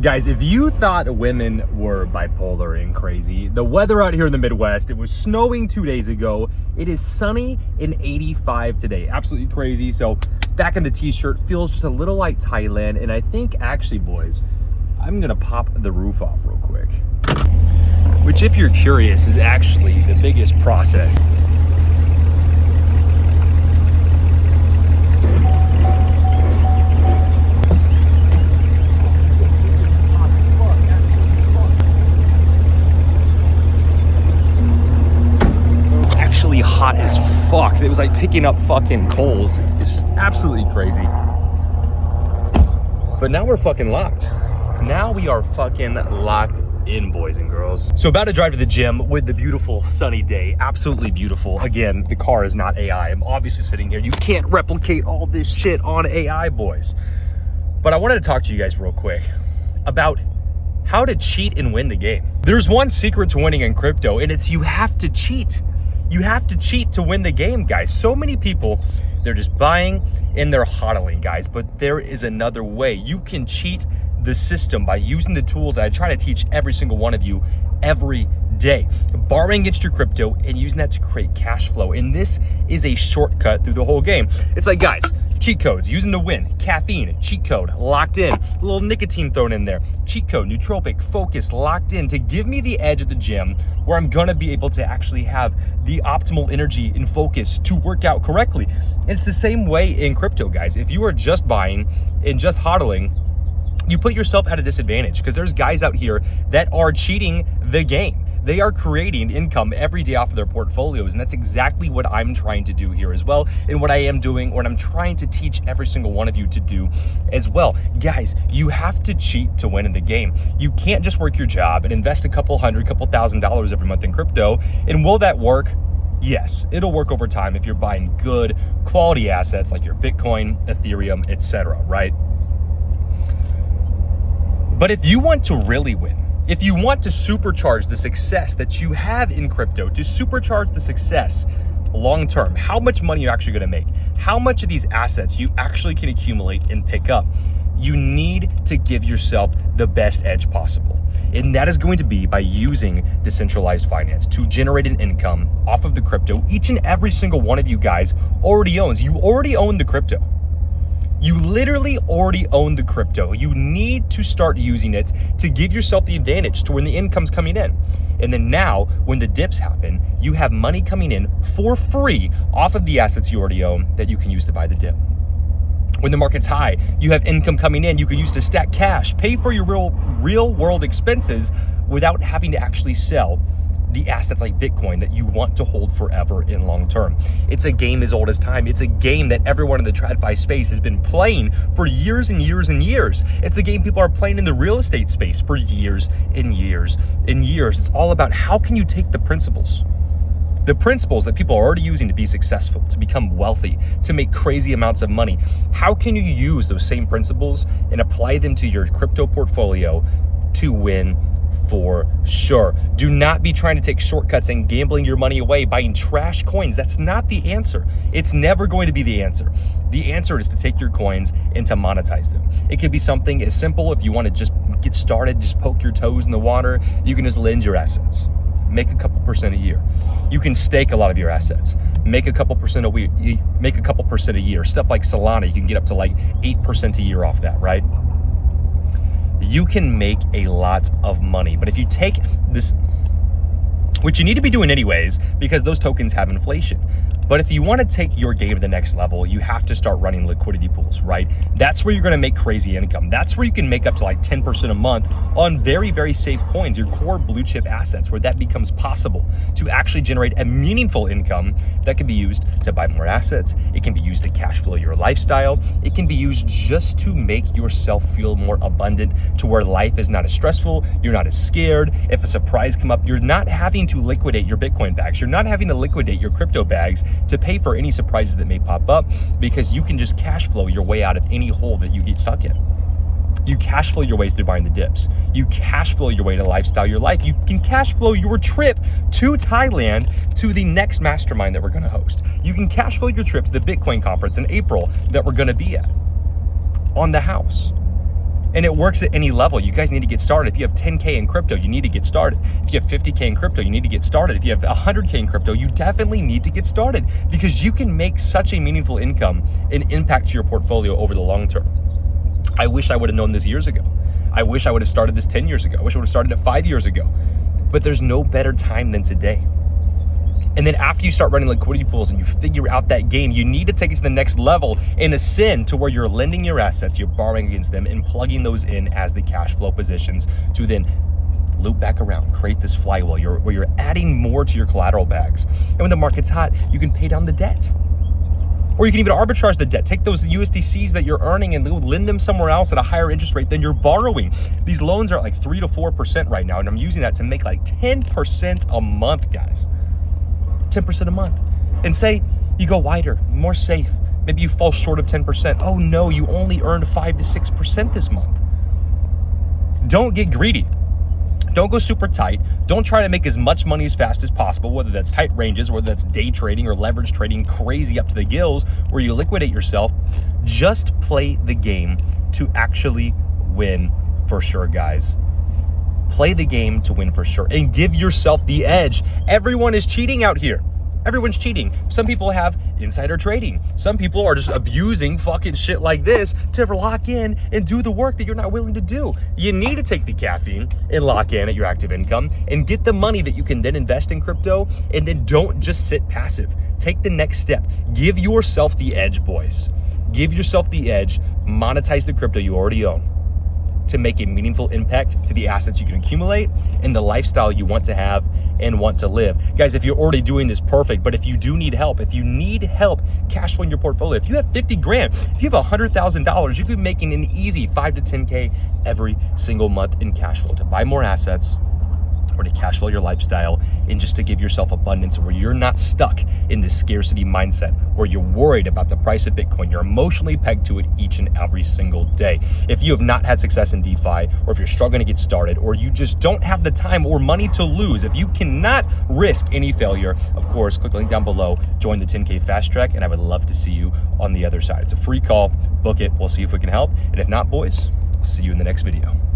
Guys, if you thought women were bipolar and crazy, the weather out here in the Midwest, it was snowing 2 days ago. It is sunny and 85 today. Absolutely crazy. So back in the t-shirt, feels just a little like Thailand. And I think actually, boys, I'm gonna pop the roof off real quick. Which, if you're curious, is actually the biggest process. Hot as fuck. It was like picking up fucking coals. It's absolutely crazy. But now we're fucking locked. Now we are fucking locked in, boys and girls. So about to drive to the gym with the beautiful sunny day. Absolutely beautiful. Again, the car is not AI. I'm obviously sitting here. You can't replicate all this shit on AI, boys. But I wanted to talk to you guys real quick about how to cheat and win the game. There's one secret to winning in crypto, and it's you have to cheat. You have to cheat to win the game, guys. So many people, they're just buying and they're hodling, guys. But there is another way. You can cheat the system by using the tools that I try to teach every single one of you every day. Borrowing against your crypto and using that to create cash flow. And this is a shortcut through the whole game. It's like, guys, cheat codes, using to win. Caffeine, cheat code, locked in. A little nicotine thrown in there. Cheat code, nootropic, focus, locked in to give me the edge at the gym where I'm gonna be able to actually have the optimal energy and focus to work out correctly. And it's the same way in crypto, guys. If you are just buying and just hodling, you put yourself at a disadvantage because there's guys out here that are cheating the game. They are creating income every day off of their portfolios, and that's exactly what I'm trying to do here as well, and what I am doing, what I'm trying to teach every single one of you to do as well. Guys, you have to cheat to win in the game. You can't just work your job and invest a couple $1,000 every month in crypto, and will that work? Yes, it'll work over time if you're buying good quality assets like your Bitcoin, Ethereum, etc., right? But if you want to really win, if you want to supercharge the success that you have in crypto, to supercharge the success long term, how much money you're actually gonna make, how much of these assets you actually can accumulate and pick up, you need to give yourself the best edge possible. And that is going to be by using decentralized finance to generate an income off of the crypto each and every single one of you guys already owns. You already own the crypto. You literally already own the crypto. You need to start using it to give yourself the advantage to when the income's coming in. And then now, when the dips happen, you have money coming in for free off of the assets you already own that you can use to buy the dip. When the market's high, you have income coming in you can use to stack cash, pay for your real world expenses without having to actually sell the assets like Bitcoin that you want to hold forever in long term. It's a game as old as time. It's a game that everyone in the TradFi space has been playing for years and years and years. It's a game people are playing in the real estate space for years and years and years. It's all about how can you take the principles that people are already using to be successful, to become wealthy, to make crazy amounts of money. How can you use those same principles and apply them to your crypto portfolio to win for sure? Do not be trying to take shortcuts and gambling your money away buying trash coins. That's not the answer. It's never going to be the answer. The answer is to take your coins and to monetize them. It could be something as simple. If you want to just get started, just poke your toes in the water, you can just lend your assets, make a couple percent a year. You can stake a lot of your assets, make a couple percent a year. Stuff like Solana, you can get up to like 8% a year off that, right? You can make a lot of money. But if you take this, which you need to be doing anyways, because those tokens have inflation. But if you want to take your game to the next level, you have to start running liquidity pools, right? That's where you're going to make crazy income. That's where you can make up to like 10% a month on very, very safe coins, your core blue chip assets, where that becomes possible to actually generate a meaningful income that can be used to buy more assets. It can be used to cash flow your lifestyle. It can be used just to make yourself feel more abundant, to where life is not as stressful. You're not as scared. If a surprise come up, you're not having to liquidate your Bitcoin bags. You're not having to liquidate your crypto bags to pay for any surprises that may pop up, because you can just cash flow your way out of any hole that you get stuck in. You cash flow your ways to buying the dips. You cash flow your way to lifestyle your life. You can cash flow your trip to Thailand to the next mastermind that we're going to host. You can cash flow your trip to the Bitcoin conference in April that we're going to be at on the house. And it works at any level. You guys need to get started. If you have 10K in crypto, you need to get started. If you have 50K in crypto, you need to get started. If you have 100K in crypto, you definitely need to get started, because you can make such a meaningful income and impact your portfolio over the long term. I wish I would have known this years ago. I wish I would have started this 10 years ago. I wish I would have started it 5 years ago. But there's no better time than today. And then after you start running liquidity pools and you figure out that game, you need to take it to the next level and ascend to where you're lending your assets, you're borrowing against them, and plugging those in as the cash flow positions to then loop back around, create this flywheel where you're adding more to your collateral bags. And when the market's hot, you can pay down the debt. Or you can even arbitrage the debt. Take those USDCs that you're earning and lend them somewhere else at a higher interest rate than you're borrowing. These loans are at like 3 to 4% right now, and I'm using that to make like 10% a month, guys. 10% a month. And say you go wider, more safe. Maybe you fall short of 10%. Oh no, you only earned 5 to 6% this month. Don't get greedy. Don't go super tight. Don't try to make as much money as fast as possible, whether that's tight ranges, whether that's day trading or leverage trading crazy up to the gills where you liquidate yourself. Just play the game to actually win for sure, guys. Play the game to win for sure and give yourself the edge. Everyone is cheating out here. Everyone's cheating. Some people have insider trading. Some people are just abusing fucking shit like this to lock in and do the work that you're not willing to do. You need to take the caffeine and lock in at your active income and get the money that you can then invest in crypto, and then don't just sit passive. Take the next step. Give yourself the edge, boys. Give yourself the edge. Monetize the crypto you already own to make a meaningful impact to the assets you can accumulate and the lifestyle you want to have and want to live. Guys, if you're already doing this, perfect. But if you do need help, cash flowing your portfolio, if you have 50 grand, if you have $100,000, you could be making an easy 5 to 10K every single month in cash flow to buy more assets or to cash flow your lifestyle, and just to give yourself abundance where you're not stuck in this scarcity mindset where you're worried about the price of Bitcoin. You're emotionally pegged to it each and every single day. If you have not had success in DeFi, or if you're struggling to get started, or you just don't have the time or money to lose, if you cannot risk any failure, of course, click the link down below, join the 10K Fast Track, and I would love to see you on the other side. It's a free call, book it, we'll see if we can help. And if not, boys, see you in the next video.